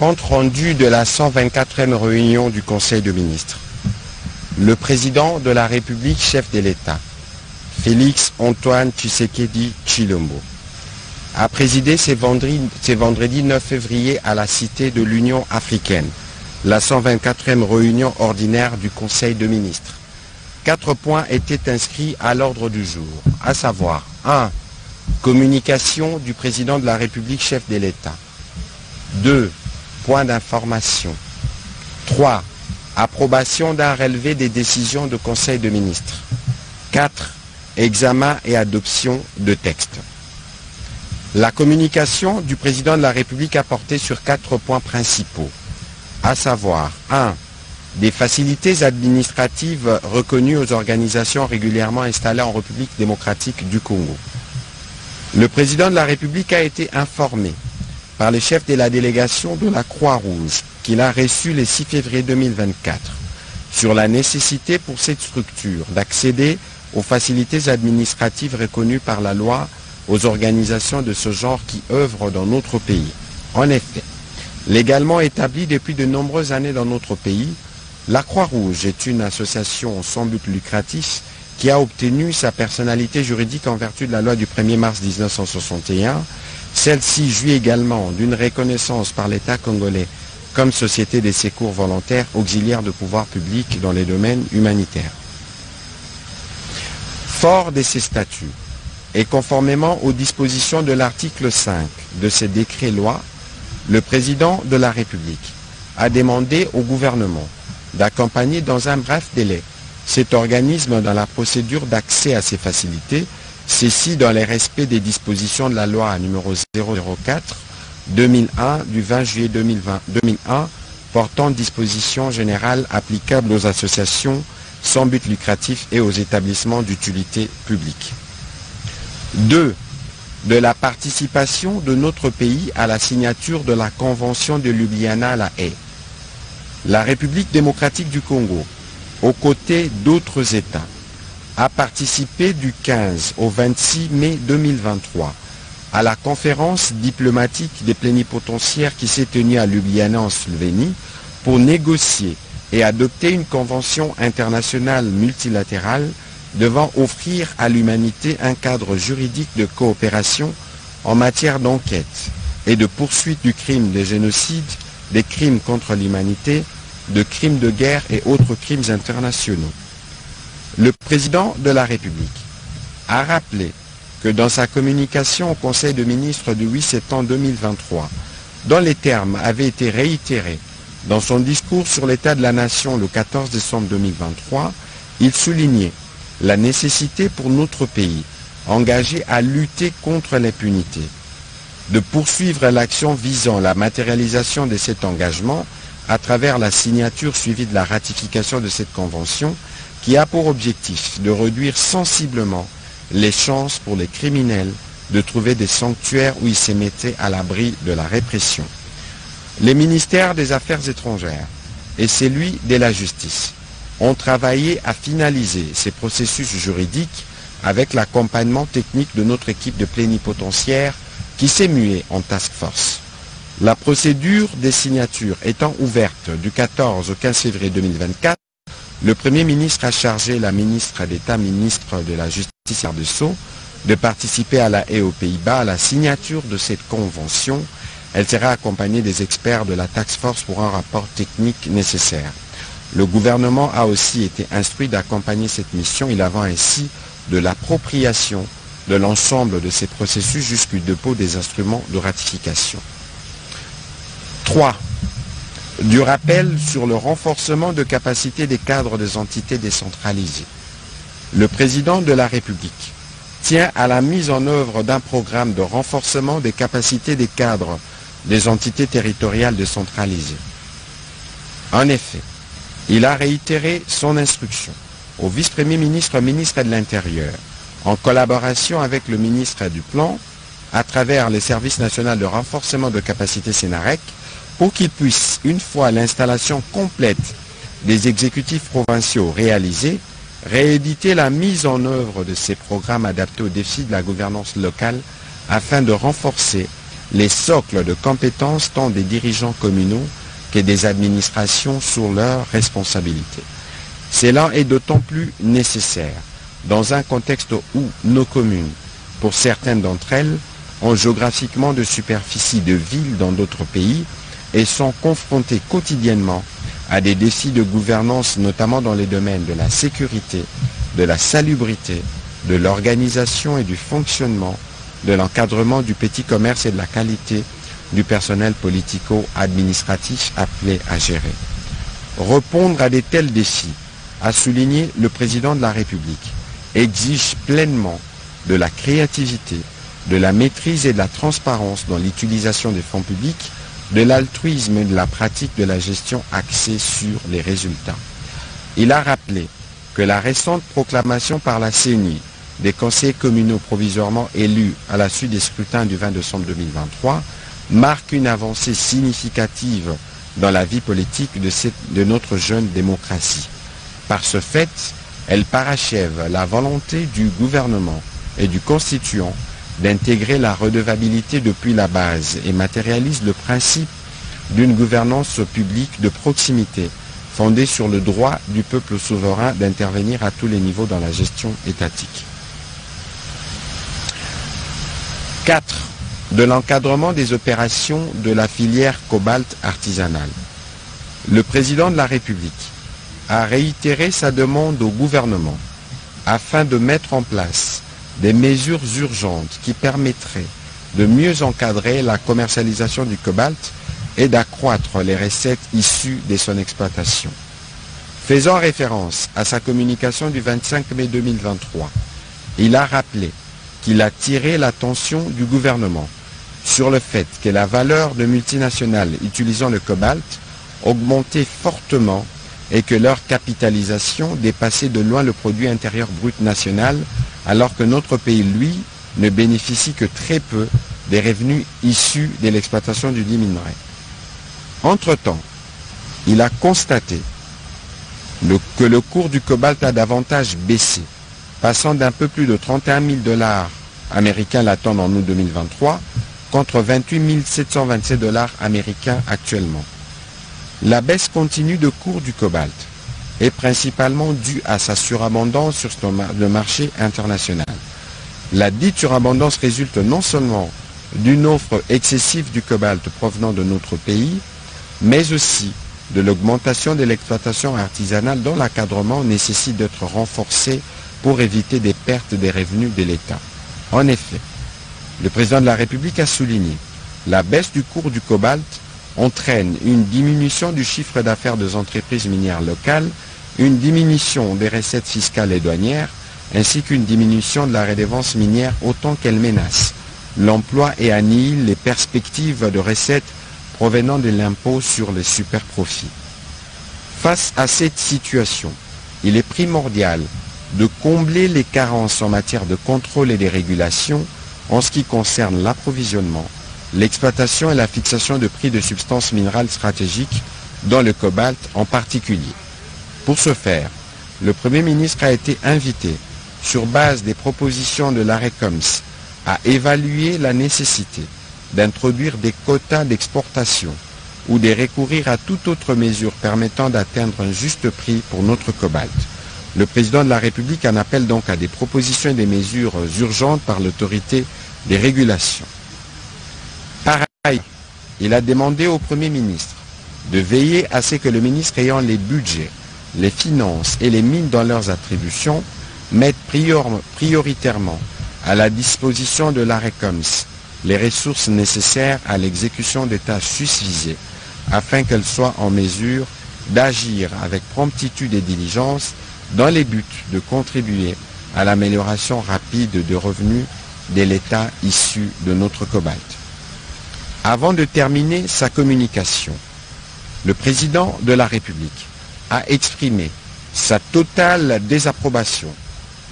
Compte rendu de la 124e réunion du Conseil de ministres. Le président de la République, chef de l'État, Félix Antoine Tshisekedi Tshilombo, a présidé ce vendredi 9 février à la Cité de l'Union africaine, la 124e réunion ordinaire du Conseil de ministres. 4 points étaient inscrits à l'ordre du jour, à savoir 1. Communication du président de la République, chef de l'État. 2. Point d'information. 3. Approbation d'un relevé des décisions du Conseil de ministres. 4. Examen et adoption de textes. La communication du président de la République a porté sur 4 points principaux, à savoir 1. Des facilités administratives reconnues aux organisations régulièrement installées en République démocratique du Congo. Le président de la République a été informé par le chef de la délégation de la Croix-Rouge qu'il a reçu le 6 février 2024 sur la nécessité pour cette structure d'accéder aux facilités administratives reconnues par la loi aux organisations de ce genre qui œuvrent dans notre pays. En effet, légalement établie depuis de nombreuses années dans notre pays, la Croix-Rouge est une association sans but lucratif qui a obtenu sa personnalité juridique en vertu de la loi du 1er mars 1961. Celle-ci jouit également d'une reconnaissance par l'État congolais comme société des secours volontaires auxiliaires de pouvoir public dans les domaines humanitaires. Fort de ces statuts et conformément aux dispositions de l'article 5 de ces décrets-lois, le président de la République a demandé au gouvernement d'accompagner dans un bref délai cet organisme dans la procédure d'accès à ces facilités, ceci dans le respect des dispositions de la loi numéro 004/2001 du 20 juillet 2001 portant dispositions générales applicables aux associations sans but lucratif et aux établissements d'utilité publique. 2. De la participation de notre pays à la signature de la Convention de Ljubljana à La Haye. La République démocratique du Congo, aux côtés d'autres États, a participé du 15 au 26 mai 2023 à la conférence diplomatique des plénipotentiaires qui s'est tenue à Ljubljana en Slovénie pour négocier et adopter une convention internationale multilatérale devant offrir à l'humanité un cadre juridique de coopération en matière d'enquête et de poursuite du crime de génocide, des crimes contre l'humanité, de crimes de guerre et autres crimes internationaux. Le président de la République a rappelé que dans sa communication au Conseil de ministres du 8 septembre 2023, dont les termes avaient été réitérés dans son discours sur l'état de la nation le 14 décembre 2023, il soulignait la nécessité pour notre pays, engagé à lutter contre l'impunité, de poursuivre l'action visant la matérialisation de cet engagement à travers la signature suivie de la ratification de cette convention qui a pour objectif de réduire sensiblement les chances pour les criminels de trouver des sanctuaires où ils se mettaient à l'abri de la répression. Les ministères des Affaires étrangères et celui de la Justice ont travaillé à finaliser ces processus juridiques avec l'accompagnement technique de notre équipe de plénipotentiaires qui s'est muée en task force. La procédure des signatures étant ouverte du 14 au 15 février 2024, le Premier ministre a chargé la ministre d'État, ministre de la Justice et de Sceaux, de participer à La Haye aux Pays-Bas à la signature de cette convention. Elle sera accompagnée des experts de la task force pour un rapport technique nécessaire. Le gouvernement a aussi été instruit d'accompagner cette mission. Il avance ainsi de l'appropriation de l'ensemble de ces processus jusqu'au dépôt des instruments de ratification. 3. Du rappel sur le renforcement de capacité des cadres des entités décentralisées. Le président de la République tient à la mise en œuvre d'un programme de renforcement des capacités des cadres des entités territoriales décentralisées. En effet, il a réitéré son instruction au vice-premier ministre, ministre de l'Intérieur, en collaboration avec le ministre du Plan, à travers le service national de renforcement de capacité Sénarec, pour qu'il puisse, une fois l'installation complète des exécutifs provinciaux réalisée, rééditer la mise en œuvre de ces programmes adaptés aux défis de la gouvernance locale afin de renforcer les socles de compétences tant des dirigeants communaux que des administrations sur leurs responsabilités. Cela est d'autant plus nécessaire dans un contexte où nos communes, pour certaines d'entre elles, ont géographiquement de superficie de villes dans d'autres pays et sont confrontées quotidiennement à des défis de gouvernance, notamment dans les domaines de la sécurité, de la salubrité, de l'organisation et du fonctionnement, de l'encadrement du petit commerce et de la qualité du personnel politico-administratif appelé à gérer. Répondre à de tels défis, a souligné le président de la République, exige pleinement de la créativité, de la maîtrise et de la transparence dans l'utilisation des fonds publics, de l'altruisme et de la pratique de la gestion axée sur les résultats. Il a rappelé que la récente proclamation par la CENI des conseillers communaux provisoirement élus à la suite des scrutins du 20 décembre 2023 marque une avancée significative dans la vie politique de notre jeune démocratie. Par ce fait, elle parachève la volonté du gouvernement et du constituant d'intégrer la redevabilité depuis la base et matérialise le principe d'une gouvernance publique de proximité fondée sur le droit du peuple souverain d'intervenir à tous les niveaux dans la gestion étatique. 4. De l'encadrement des opérations de la filière cobalt artisanale. Le président de la République a réitéré sa demande au gouvernement afin de mettre en place des mesures urgentes qui permettraient de mieux encadrer la commercialisation du cobalt et d'accroître les recettes issues de son exploitation. Faisant référence à sa communication du 25 mai 2023, il a rappelé qu'il a tiré l'attention du gouvernement sur le fait que la valeur de multinationales utilisant le cobalt augmentait fortement et que leur capitalisation dépassait de loin le produit intérieur brut national, alors que notre pays, lui, ne bénéficie que très peu des revenus issus de l'exploitation du dit minerai. Entre-temps, il a constaté que le cours du cobalt a davantage baissé, passant d'un peu plus de 31 000 $ américains la tonne en août 2023, contre 28 727 $ américains actuellement. La baisse continue de cours du cobalt est principalement due à sa surabondance sur le marché international. La dite surabondance résulte non seulement d'une offre excessive du cobalt provenant de notre pays, mais aussi de l'augmentation de l'exploitation artisanale dont l'encadrement nécessite d'être renforcé pour éviter des pertes des revenus de l'État. En effet, le président de la République a souligné la baisse du cours du cobalt entraîne une diminution du chiffre d'affaires des entreprises minières locales, une diminution des recettes fiscales et douanières, ainsi qu'une diminution de la redevance minière autant qu'elle menace l'emploi et annihile les perspectives de recettes provenant de l'impôt sur les superprofits. Face à cette situation, il est primordial de combler les carences en matière de contrôle et de régulation en ce qui concerne l'approvisionnement, l'exploitation et la fixation de prix de substances minérales stratégiques, dont le cobalt en particulier. Pour ce faire, le Premier ministre a été invité, sur base des propositions de l'ARECOMS, à évaluer la nécessité d'introduire des quotas d'exportation ou de recourir à toute autre mesure permettant d'atteindre un juste prix pour notre cobalt. Le président de la République en appelle donc à des propositions et des mesures urgentes par l'autorité des régulations. Par ailleurs, il a demandé au Premier ministre de veiller à ce que le ministre ayant les budgets, les finances et les mines dans leurs attributions mette prioritairement à la disposition de l'ARECOMS les ressources nécessaires à l'exécution des tâches susvisées afin qu'elles soient en mesure d'agir avec promptitude et diligence dans les buts de contribuer à l'amélioration rapide de revenus de l'État issu de notre cobalt. Avant de terminer sa communication, le président de la République a exprimé sa totale désapprobation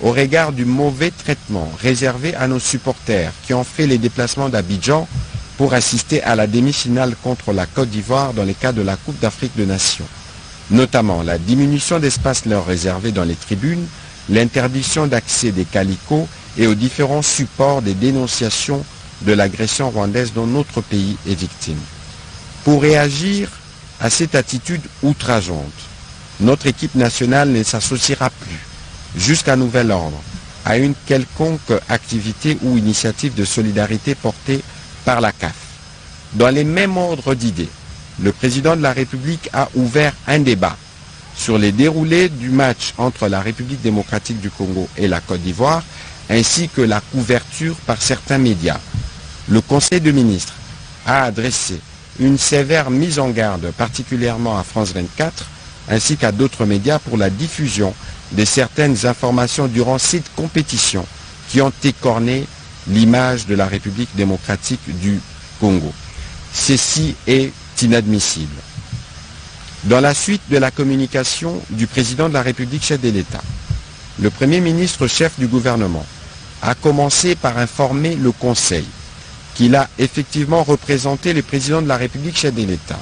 au regard du mauvais traitement réservé à nos supporters qui ont fait les déplacements d'Abidjan pour assister à la demi-finale contre la Côte d'Ivoire dans le cadre de la Coupe d'Afrique des Nations, notamment la diminution d'espace leur réservé dans les tribunes, l'interdiction d'accès des calicots et aux différents supports des dénonciations de l'agression rwandaise dont notre pays est victime. Pour réagir à cette attitude outrageante, notre équipe nationale ne s'associera plus, jusqu'à nouvel ordre, à une quelconque activité ou initiative de solidarité portée par la CAF. Dans les mêmes ordres d'idées, le président de la République a ouvert un débat sur les déroulés du match entre la République démocratique du Congo et la Côte d'Ivoire, ainsi que la couverture par certains médias. Le Conseil de ministres a adressé une sévère mise en garde, particulièrement à France 24, ainsi qu'à d'autres médias pour la diffusion de certaines informations durant cette compétition qui ont écorné l'image de la République démocratique du Congo. Ceci est inadmissible. Dans la suite de la communication du président de la République, chef de l'État, le Premier ministre, chef du gouvernement, a commencé par informer le Conseil qu'il a effectivement représenté le président de la République, chef de l'État,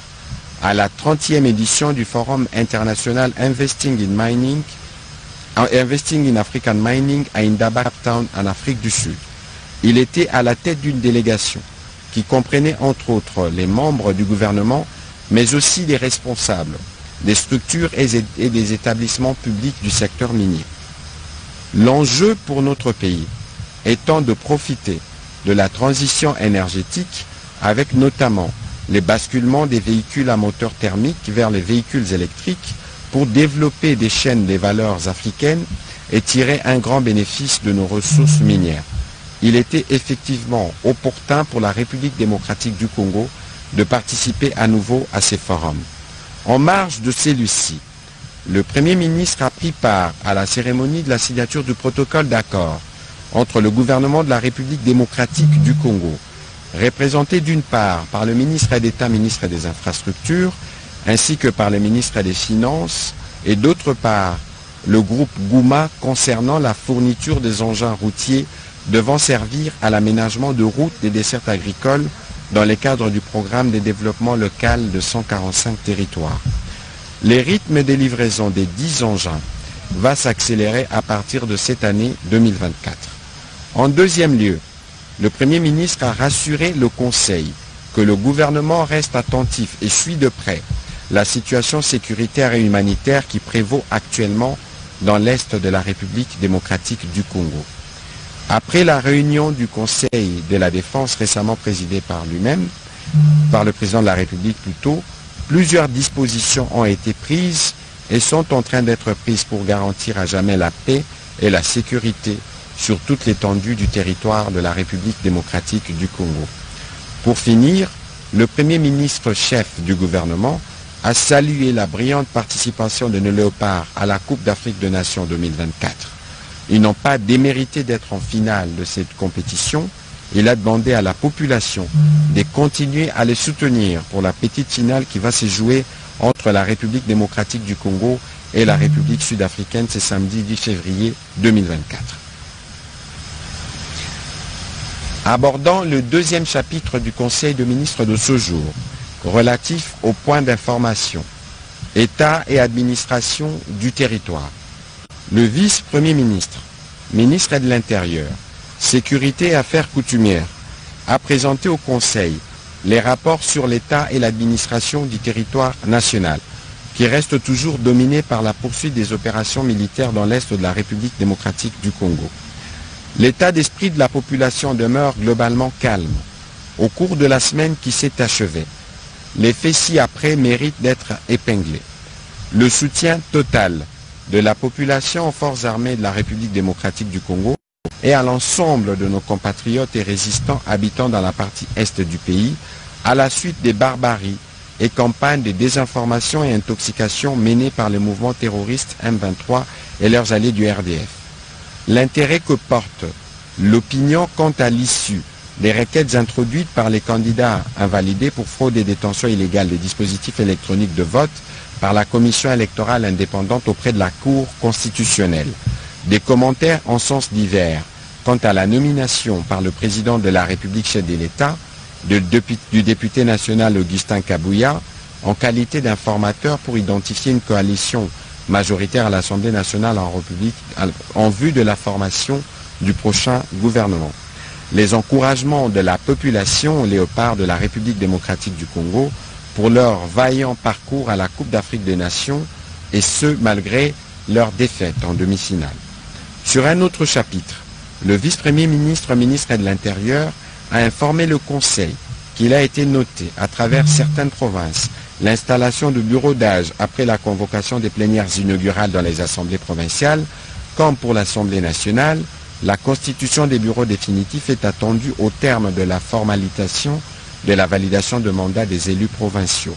à la 30e édition du Forum international Investing in African Mining à Indaba, Cape Town, en Afrique du Sud. Il était à la tête d'une délégation qui comprenait entre autres les membres du gouvernement, mais aussi des responsables des structures et des établissements publics du secteur minier. L'enjeu pour notre pays étant de profiter de la transition énergétique avec notamment les basculements des véhicules à moteur thermique vers les véhicules électriques pour développer des chaînes des valeurs africaines et tirer un grand bénéfice de nos ressources minières. Il était effectivement opportun pour la République démocratique du Congo de participer à nouveau à ces forums. En marge de celui-ci, le Premier ministre a pris part à la cérémonie de la signature du protocole d'accord entre le gouvernement de la République démocratique du Congo, représenté d'une part par le ministre d'État, ministre des Infrastructures, ainsi que par le ministre des Finances, et d'autre part le groupe Gouma concernant la fourniture des engins routiers devant servir à l'aménagement de routes des dessertes agricoles dans le cadre du programme de développement local de 145 territoires. Les rythmes de livraison des 10 engins va s'accélérer à partir de cette année 2024. En deuxième lieu, le Premier ministre a rassuré le Conseil que le gouvernement reste attentif et suit de près la situation sécuritaire et humanitaire qui prévaut actuellement dans l'Est de la République démocratique du Congo. Après la réunion du Conseil de la Défense récemment présidée par lui-même, par le président de la République plutôt, plusieurs dispositions ont été prises et sont en train d'être prises pour garantir à jamais la paix et la sécurité sur toute l'étendue du territoire de la République démocratique du Congo. Pour finir, le Premier ministre chef du gouvernement a salué la brillante participation de nos léopards à la Coupe d'Afrique des Nations 2024. Ils n'ont pas démérité d'être en finale de cette compétition. Il a demandé à la population de continuer à les soutenir pour la petite finale qui va se jouer entre la République démocratique du Congo et la République sud-africaine ce samedi 10 février 2024. Abordant le deuxième chapitre du Conseil de ministres de ce jour, relatif aux points d'information, État et administration du territoire. Le vice-premier ministre, ministre de l'Intérieur, Sécurité et Affaires coutumières, a présenté au Conseil les rapports sur l'État et l'administration du territoire national, qui reste toujours dominé par la poursuite des opérations militaires dans l'Est de la République démocratique du Congo. L'état d'esprit de la population demeure globalement calme au cours de la semaine qui s'est achevée. Les faits ci-après méritent d'être épinglés. Le soutien total de la population aux forces armées de la République démocratique du Congo et à l'ensemble de nos compatriotes et résistants habitant dans la partie est du pays, à la suite des barbaries et campagnes de désinformation et intoxication menées par le mouvement terroriste M23 et leurs alliés du RDF. L'intérêt que porte l'opinion quant à l'issue des requêtes introduites par les candidats invalidés pour fraude et détention illégale des dispositifs électroniques de vote par la Commission électorale indépendante auprès de la Cour constitutionnelle. Des commentaires en sens divers quant à la nomination par le président de la République chef de l'État du député national Augustin Kabouya en qualité d'informateur pour identifier une coalition majoritaire à l'Assemblée nationale en vue de la formation du prochain gouvernement. les encouragements de la population léopard de la République démocratique du Congo pour leur vaillant parcours à la Coupe d'Afrique des Nations, et ce malgré leur défaite en demi-finale. Sur un autre chapitre, le vice-premier ministre, ministre de l'Intérieur, a informé le Conseil qu'il a été noté à travers certaines provinces l'installation de bureaux d'âge après la convocation des plénières inaugurales dans les assemblées provinciales, comme pour l'Assemblée nationale, la constitution des bureaux définitifs est attendue au terme de la formalisation de la validation de mandat des élus provinciaux.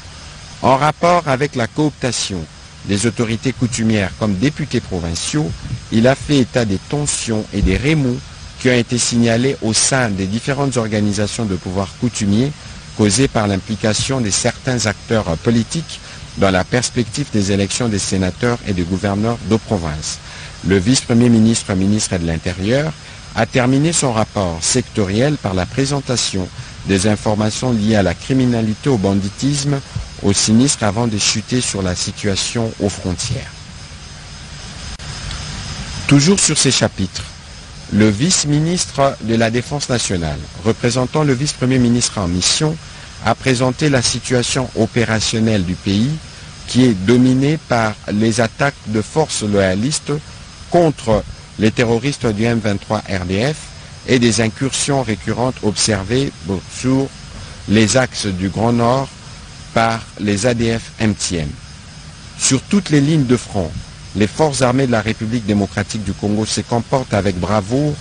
En rapport avec la cooptation des autorités coutumières comme députés provinciaux, il a fait état des tensions et des remous qui ont été signalés au sein des différentes organisations de pouvoir coutumier causées par l'implication de certains acteurs politiques dans la perspective des élections des sénateurs et des gouverneurs de province. Le vice-premier ministre, ministre de l'Intérieur, a terminé son rapport sectoriel par la présentation des informations liées à la criminalité, au banditisme, au sinistre avant de chuter sur la situation aux frontières. Toujours sur ces chapitres, le vice-ministre de la Défense nationale, représentant le vice-premier ministre en mission, a présenté la situation opérationnelle du pays qui est dominée par les attaques de forces loyalistes contre les terroristes du M23 RDF et des incursions récurrentes observées sur les axes du Grand Nord par les ADF MTM. Sur toutes les lignes de front, les forces armées de la République démocratique du Congo se comportent avec bravoure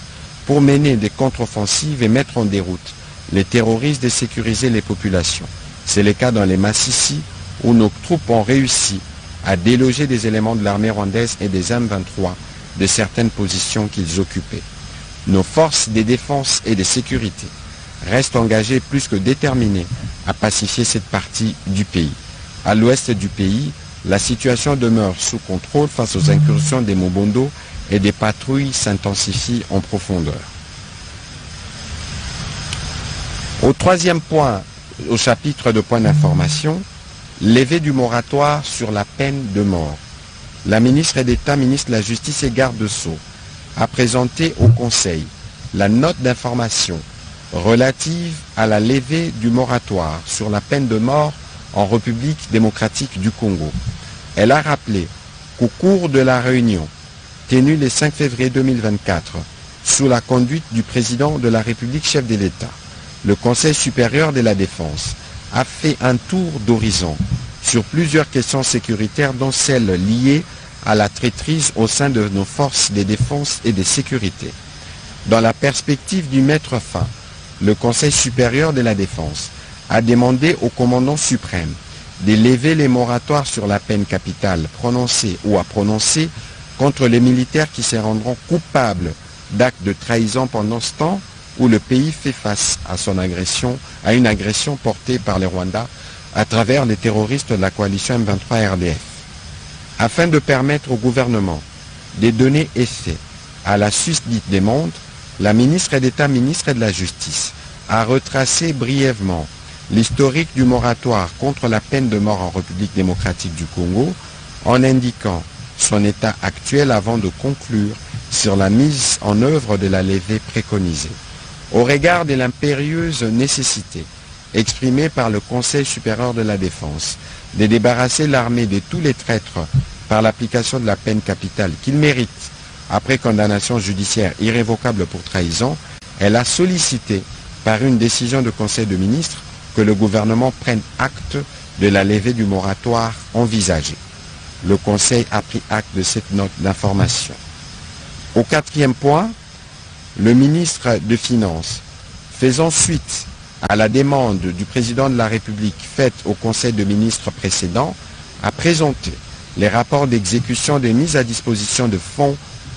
pour mener des contre-offensives et mettre en déroute les terroristes et sécuriser les populations. C'est le cas dans les Massissi où nos troupes ont réussi à déloger des éléments de l'armée rwandaise et des M23 de certaines positions qu'ils occupaient. Nos forces de défense et de sécurité restent engagées plus que déterminées à pacifier cette partie du pays. À l'ouest du pays, la situation demeure sous contrôle face aux incursions des Mobondo et des patrouilles s'intensifient en profondeur. Au troisième point, au chapitre de points d'information, levée du moratoire sur la peine de mort. La ministre d'État, ministre de la Justice et garde de Sceaux a présenté au Conseil la note d'information relative à la levée du moratoire sur la peine de mort en République démocratique du Congo. Elle a rappelé qu'au cours de la réunion tenue le 5 février 2024 sous la conduite du président de la République, chef de l'État, le Conseil supérieur de la défense a fait un tour d'horizon sur plusieurs questions sécuritaires dont celles liées à la traîtrise au sein de nos forces de défense et de sécurité. Dans la perspective d'y mettre fin, le Conseil supérieur de la défense a demandé au commandant suprême de lever les moratoires sur la peine capitale prononcée ou à prononcer contre les militaires qui se rendront coupables d'actes de trahison pendant ce temps où le pays fait face à à une agression portée par les Rwandais à travers les terroristes de la coalition M23 RDF. Afin de permettre au gouvernement de donner effet à la susdite demande, la ministre d'État, ministre de la Justice, a retracé brièvement l'historique du moratoire contre la peine de mort en République démocratique du Congo en indiquant son état actuel avant de conclure sur la mise en œuvre de la levée préconisée. Au regard de l'impérieuse nécessité exprimée par le Conseil supérieur de la défense de débarrasser l'armée de tous les traîtres par l'application de la peine capitale qu'ils méritent après condamnation judiciaire irrévocable pour trahison, elle a sollicité par une décision de Conseil de ministres que le gouvernement prenne acte de la levée du moratoire envisagée. Le Conseil a pris acte de cette note d'information. Au quatrième point, le ministre des Finances, faisant suite à la demande du président de la République faite au Conseil de ministres précédent, a présenté les rapports d'exécution des mises à disposition de fonds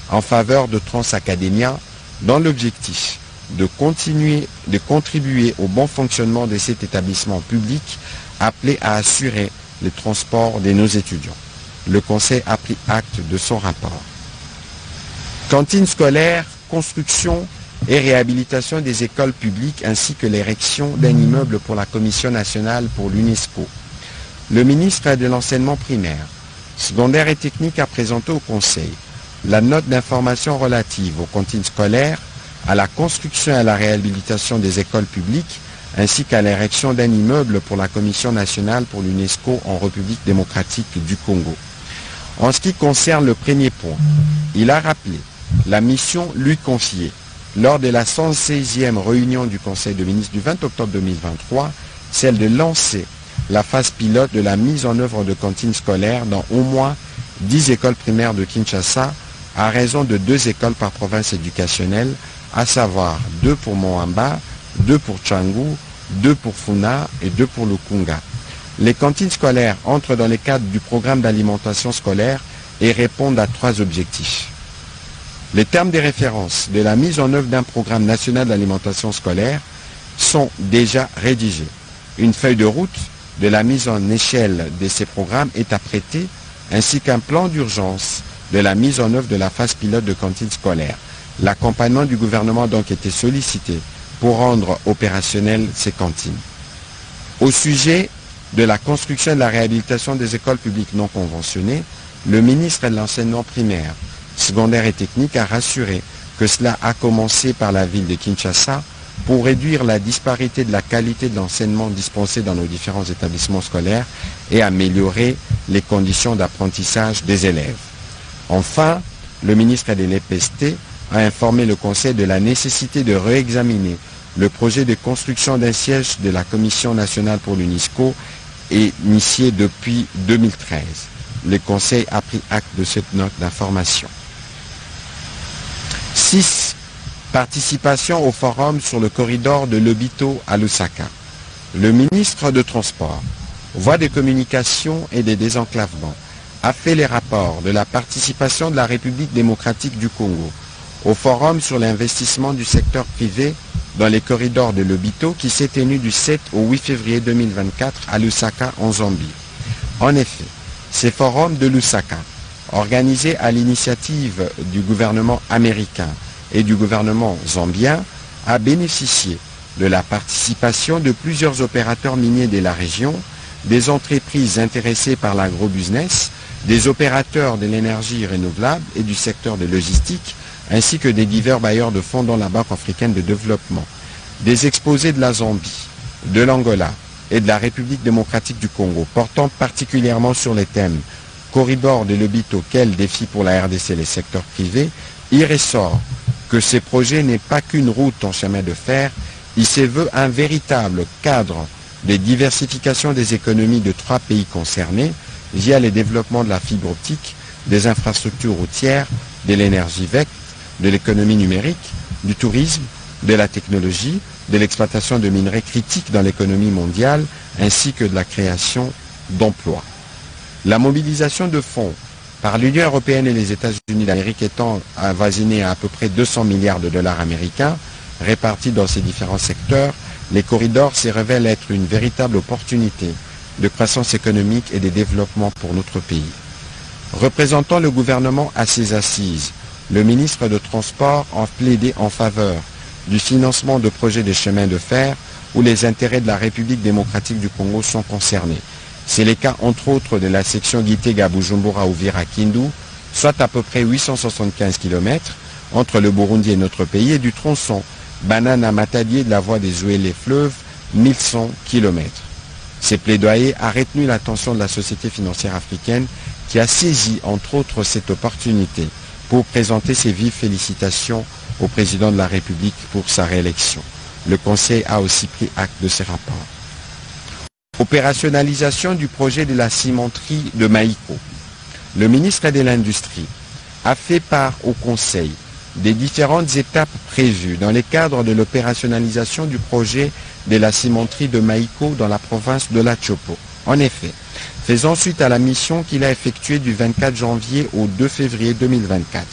en faveur de Transacademia dans l'objectif de contribuer au bon fonctionnement de cet établissement public appelé à assurer le transport de nos étudiants. Le Conseil a pris acte de son rapport. Cantine scolaire, construction et réhabilitation des écoles publiques ainsi que l'érection d'un immeuble pour la Commission nationale pour l'UNESCO. Le ministre de l'enseignement primaire, secondaire et technique a présenté au Conseil la note d'information relative aux cantines scolaires à la construction et à la réhabilitation des écoles publiques, ainsi qu'à l'érection d'un immeuble pour la Commission nationale pour l'UNESCO en République démocratique du Congo. En ce qui concerne le premier point, il a rappelé la mission lui confiée lors de la 116e réunion du Conseil de ministres du 20 octobre 2023, celle de lancer la phase pilote de la mise en œuvre de cantines scolaires dans au moins 10 écoles primaires de Kinshasa, à raison de 2 écoles par province éducationnelle, à savoir 2 pour Moamba, 2 pour Tchangou, 2 pour Funa et 2 pour Lukunga. Les cantines scolaires entrent dans le cadre du programme d'alimentation scolaire et répondent à 3 objectifs. Les termes de référence de la mise en œuvre d'un programme national d'alimentation scolaire sont déjà rédigés. Une feuille de route de la mise en échelle de ces programmes est apprêtée, ainsi qu'un plan d'urgence de la mise en œuvre de la phase pilote de cantines scolaires. L'accompagnement du gouvernement a donc été sollicité pour rendre opérationnelles ces cantines. Au sujet de la construction et de la réhabilitation des écoles publiques non conventionnées, le ministre de l'enseignement primaire, secondaire et technique a rassuré que cela a commencé par la ville de Kinshasa pour réduire la disparité de la qualité de l'enseignement dispensé dans nos différents établissements scolaires et améliorer les conditions d'apprentissage des élèves. Enfin, le ministre de l'EPST a informé le Conseil de la nécessité de réexaminer le projet de construction d'un siège de la Commission nationale pour l'UNESCO initié depuis 2013. Le Conseil a pris acte de cette note d'information. 6. Participation au forum sur le corridor de Lobito à Lusaka. Le ministre de Transport, Voies de communication et des désenclavements a fait les rapports de la participation de la République démocratique du Congo au forum sur l'investissement du secteur privé dans les corridors de Lobito qui s'est tenu du 7 au 8 février 2024 à Lusaka en Zambie. En effet, ces forums de Lusaka, organisés à l'initiative du gouvernement américain et du gouvernement zambien, a bénéficié de la participation de plusieurs opérateurs miniers de la région, des entreprises intéressées par l'agrobusiness, des opérateurs de l'énergie renouvelable et du secteur de logistique, ainsi que des divers bailleurs de fonds dont la Banque africaine de développement. Des exposés de la Zambie, de l'Angola et de la République démocratique du Congo, portant particulièrement sur les thèmes corridor de Lobito, quel défi pour la RDC et les secteurs privés, il ressort que ces projets n'est pas qu'une route en chemin de fer, il se veut un véritable cadre de diversification des économies de 3 pays concernés via le développement de la fibre optique, des infrastructures routières, de l'énergie verte, de l'économie numérique, du tourisme, de la technologie, de l'exploitation de minerais critiques dans l'économie mondiale, ainsi que de la création d'emplois. La mobilisation de fonds par l'Union européenne et les États-Unis d'Amérique étant avoisinée à peu près 200 milliards de dollars américains, répartis dans ces différents secteurs, les corridors se révèlent être une véritable opportunité de croissance économique et de développement pour notre pays. Représentant le gouvernement à ses assises, le ministre de Transport a plaidé en faveur du financement de projets de chemins de fer où les intérêts de la République démocratique du Congo sont concernés. C'est le cas entre autres de la section Gitega-Bujumbura-Uvira-Kindu, soit à peu près 875 km entre le Burundi et notre pays, et du tronçon Banana-Matadier de la voie des Zouélé-Fleuve, 1100 km. Ces plaidoyers a retenu l'attention de la société financière africaine qui a saisi entre autres cette opportunité pour présenter ses vives félicitations au président de la République pour sa réélection. Le Conseil a aussi pris acte de ces rapports. Opérationnalisation du projet de la cimenterie de Maïko. Le ministre de l'Industrie a fait part au Conseil des différentes étapes prévues dans le cadre de l'opérationnalisation du projet de la cimenterie de Maïko dans la province de la Chopo. En effet, faisant suite à la mission qu'il a effectuée du 24 janvier au 2 février 2024,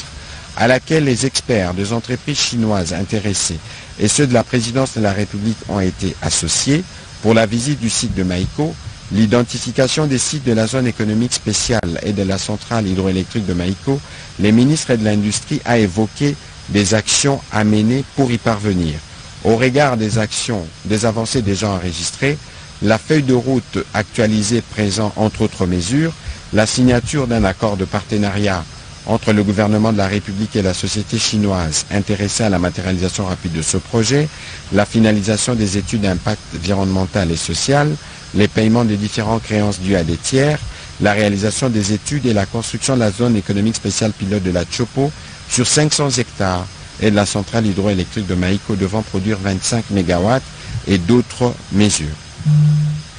à laquelle les experts des entreprises chinoises intéressées et ceux de la présidence de la République ont été associés pour la visite du site de Maïko, l'identification des sites de la zone économique spéciale et de la centrale hydroélectrique de Maïko, les ministres de l'Industrie a évoqué des actions à mener pour y parvenir. Au regard des actions, des avancées déjà enregistrées, la feuille de route actualisée présente entre autres mesures, la signature d'un accord de partenariat entre le gouvernement de la République et la société chinoise intéressée à la matérialisation rapide de ce projet, la finalisation des études d'impact environnemental et social, les paiements des différentes créances dues à des tiers, la réalisation des études et la construction de la zone économique spéciale pilote de la Chopo sur 500 hectares et de la centrale hydroélectrique de Maïko devant produire 25 MW et d'autres mesures.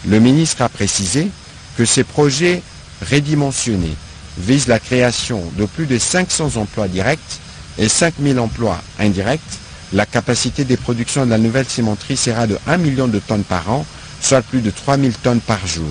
Le ministre a précisé que ces projets redimensionnés visent la création de plus de 500 emplois directs et 5000 emplois indirects. La capacité des productions de la nouvelle cimenterie sera de 1 million de tonnes par an, soit plus de 3000 tonnes par jour.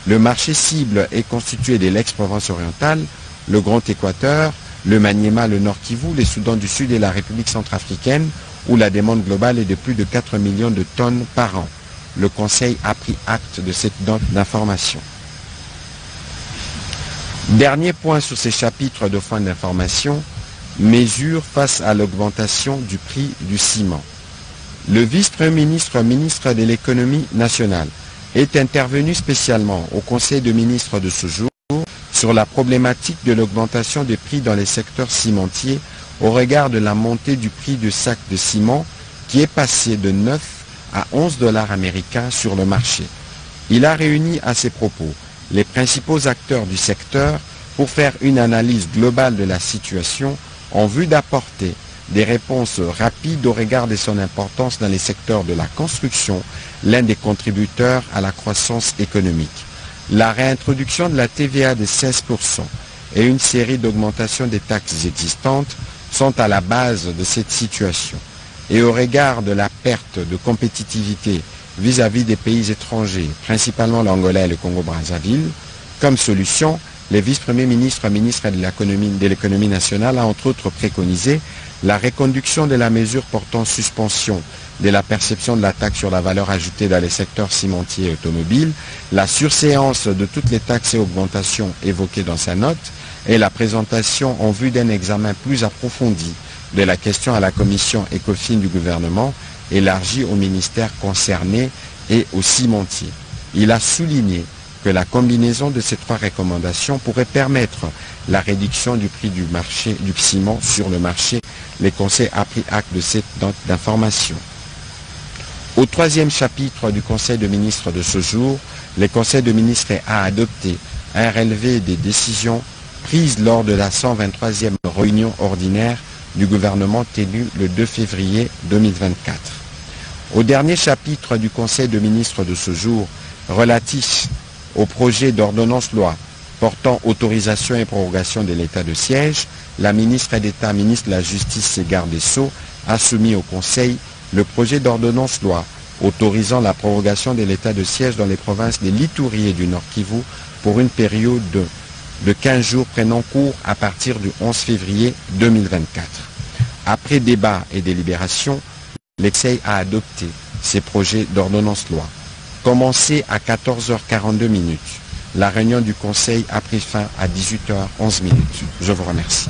Le marché cible est constitué de l'ex-Provence orientale, le Grand Équateur, le Maniema, le Nord Kivu, les Soudans du Sud et la République centrafricaine, où la demande globale est de plus de 4 millions de tonnes par an. Le Conseil a pris acte de cette note d'information. Dernier point sur ces chapitres de fin d'information, mesures face à l'augmentation du prix du ciment. Le vice-premier ministre, ministre de l'économie nationale, est intervenu spécialement au Conseil de ministres de ce jour sur la problématique de l'augmentation des prix dans les secteurs cimentiers au regard de la montée du prix du sac de ciment qui est passé de 9 à 11 $ américains sur le marché. Il a réuni à ses propos les principaux acteurs du secteur pour faire une analyse globale de la situation en vue d'apporter des réponses rapides au regard de son importance dans les secteurs de la construction, l'un des contributeurs à la croissance économique. La réintroduction de la TVA de 16% et une série d'augmentations des taxes existantes sont à la base de cette situation. Et au regard de la perte de compétitivité vis-à-vis des pays étrangers, principalement l'Angola et le Congo-Brazzaville, comme solution, le vice-premier ministre, ministre de l'économie nationale, a entre autres préconisé la reconduction de la mesure portant suspension de la perception de la taxe sur la valeur ajoutée dans les secteurs cimentiers et automobiles, la surséance de toutes les taxes et augmentations évoquées dans sa note et la présentation en vue d'un examen plus approfondi de la question à la commission ECOFIN du gouvernement élargie aux ministères concernés et aux cimentiers. Il a souligné que la combinaison de ces trois recommandations pourrait permettre la réduction du prix du marché du ciment sur le marché. Le Conseil a pris acte de cette note d'information. Au troisième chapitre du Conseil de ministres de ce jour, le Conseil de ministres a adopté un relevé des décisions prises lors de la 123e réunion ordinaire du gouvernement tenue le 2 février 2024. Au dernier chapitre du Conseil de ministres de ce jour, relatif au projet d'ordonnance-loi portant autorisation et prorogation de l'état de siège, la ministre d'État, ministre de la Justice et garde des Sceaux a soumis au Conseil le projet d'ordonnance-loi autorisant la prorogation de l'état de siège dans les provinces de l'Ituri et du Nord Kivu pour une période de 15 jours prenant cours à partir du 11 février 2024. Après débat et délibération, le Conseil a adopté ces projets d'ordonnance-loi. Commencé à 14h42, la réunion du Conseil a pris fin à 18h11. Je vous remercie.